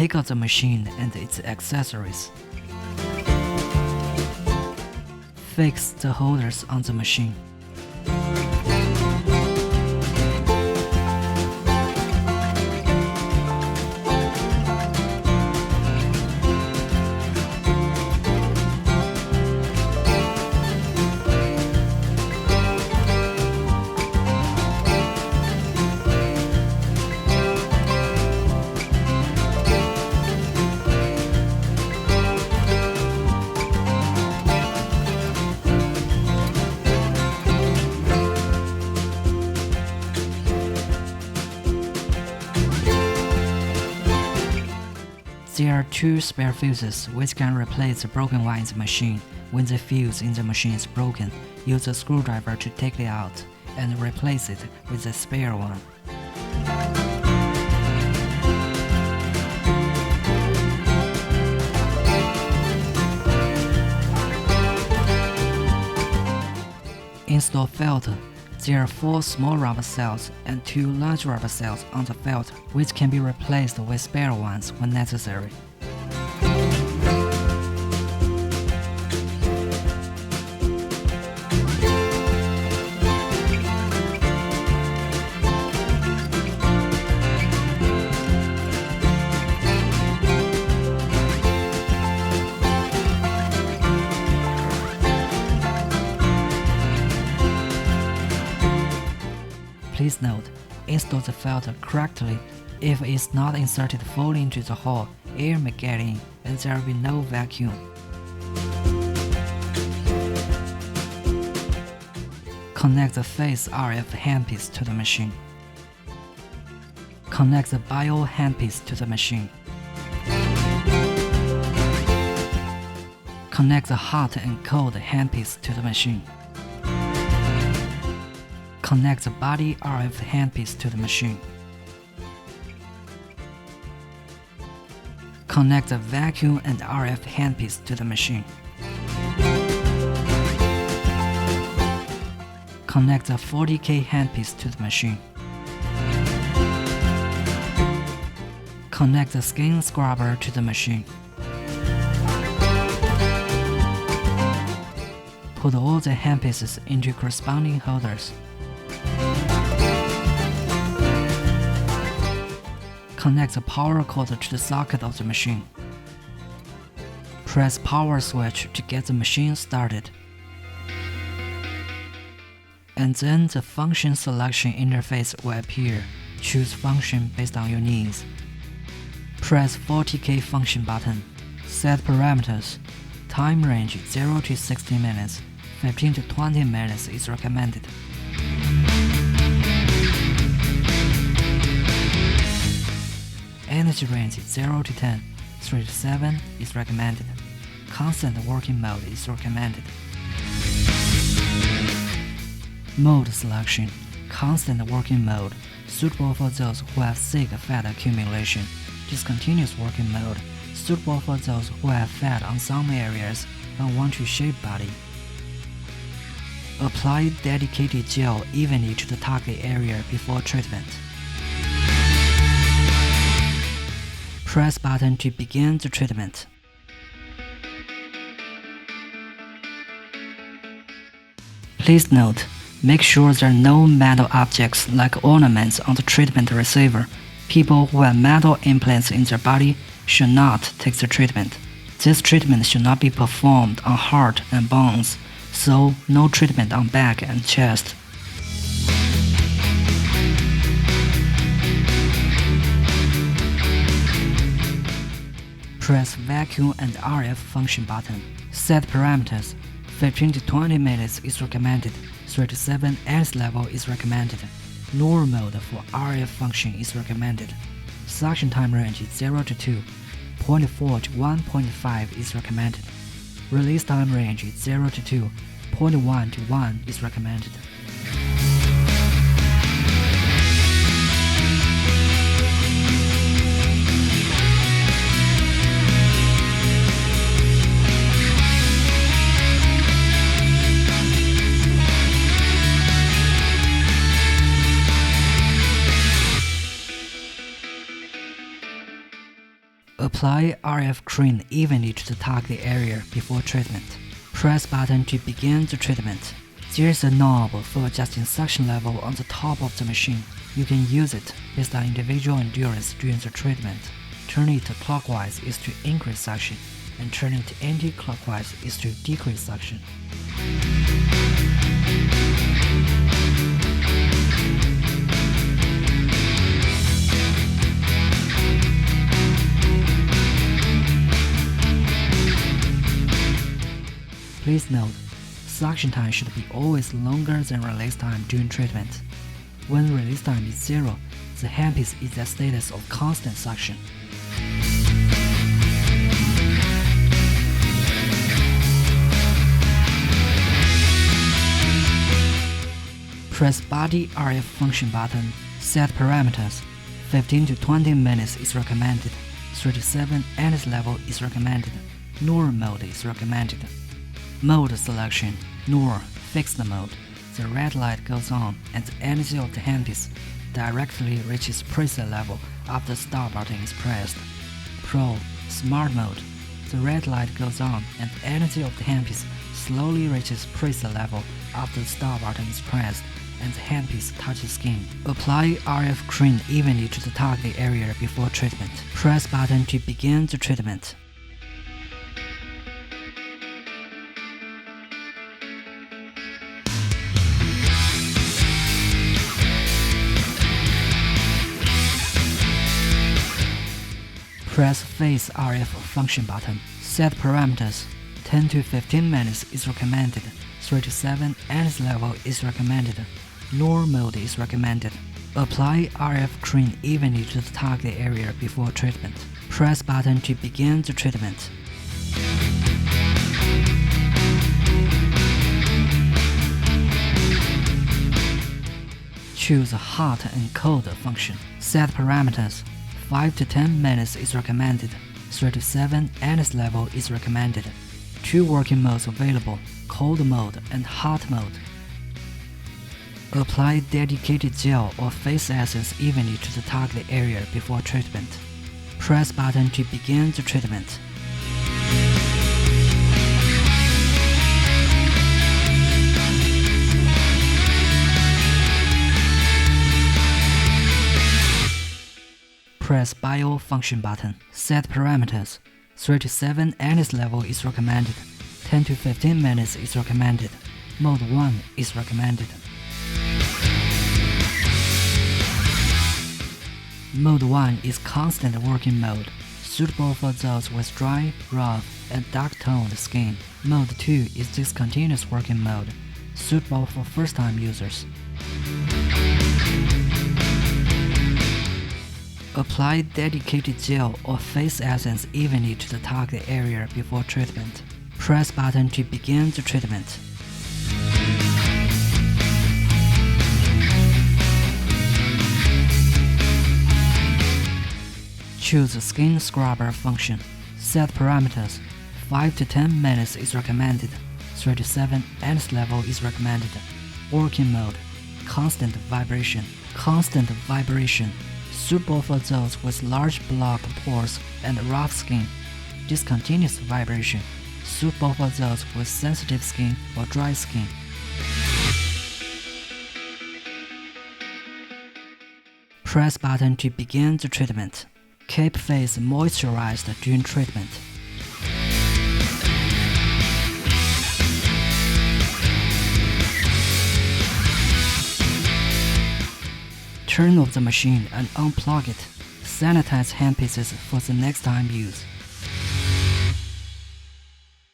take out the machine and its accessories. Fix the holders on the machine. There are two spare fuses which can replace the broken one in the machine. When the fuse in the machine is broken, use a screwdriver to take it out and replace it with the spare one. Install filter. There are 4 small rubber cells and 2 large rubber cells on the filter, which can be replaced with spare ones when necessary. Please note, install the filter correctly. If it's not inserted fully into the hole, air may get in and there will be no vacuum. Connect the phase RF handpiece to the machine. Connect the bio handpiece to the machine. Connect the hot and cold handpiece to the machine. Connect the body RF handpiece to the machine. Connect the vacuum and RF handpiece to the machine. Connect the 40K handpiece to the machine. Connect the skin scrubber to the machine. Put all the handpieces into corresponding holders. Connect the power cord to the socket of the machine. Press power switch to get the machine started. And then the function selection interface will appear. Choose function based on your needs. Press 40K function button. Set parameters. Time range 0 to 60 minutes. 15 to 20 minutes is recommended. Energy range 0 to 10, 3 to 7 is recommended. Constant working mode is recommended. Mode selection. Constant working mode, suitable for those who have thick fat accumulation. Discontinuous working mode, suitable for those who have fat on some areas and want to shape body. Apply dedicated gel evenly to the target area before treatment. Press button to begin the treatment. Please note, make sure there are no metal objects like ornaments on the treatment receiver. People who have metal implants in their body should not take the treatment. This treatment should not be performed on heart and bones, so no treatment on back and chest. Press vacuum and RF function button. Set parameters. 15 to 20 minutes is recommended. 3 to 7 Alice level is recommended. Lower mode for RF function is recommended. Suction time range 0 to 2. 0.4 to 1.5 is recommended. Release time range 0 to 2. 0.1 to 1 is recommended. Apply RF cream evenly to the target area before treatment. Press button to begin the treatment. There is a knob for adjusting suction level on the top of the machine. You can use it based on individual endurance during the treatment. Turning it clockwise is to increase suction, and turning it anti-clockwise is to decrease suction. Please note, suction time should be always longer than release time during treatment. When release time is 0, the handpiece is at status of constant suction. Press body RF function button. Set parameters. 15 to 20 minutes is recommended. 37 endless level is recommended. NOR mode is recommended. Mode selection. NOR, fixed mode. The red light goes on and the energy of the handpiece directly reaches preset level after the start button is pressed. Pro, smart mode. The red light goes on and the energy of the handpiece slowly reaches preset level after the start button is pressed and the handpiece touches skin. Apply RF cream evenly to the target area before treatment. Press button to begin the treatment. Press Phase RF function button. Set parameters. 10 to 15 minutes is recommended. 3 to 7 endless level is recommended. NOR mode is recommended. Apply RF cream evenly to the target area before treatment. Press button to begin the treatment. Choose hot and cold function. Set parameters. 5 to 10 minutes is recommended. 3 to 7 endless level is recommended. 2 working modes available, cold mode and hot mode. Apply dedicated gel or face essence evenly to the target area before treatment. Press button to begin the treatment. Press Bio function button. Set parameters. 3 to 7 endless level is recommended. 10 to 15 minutes is recommended. Mode 1 is recommended. Mode 1 is constant working mode, suitable for those with dry, rough, and dark-toned skin. Mode 2 is discontinuous working mode, suitable for first-time users. Apply dedicated gel or face essence evenly to the target area before treatment. Press button to begin the treatment. Choose Skin Scrubber function. Set parameters. 5 to 10 minutes is recommended. 3 to 7 endless level is recommended. Working mode. Constant vibration. Constant vibration. Suitable for those with large blocked pores and rough skin. Discontinuous vibration. Suitable for those with sensitive skin or dry skin. Press button to begin the treatment. Keep face moisturized during treatment. Turn off the machine and unplug it. Sanitize handpieces for the next time use.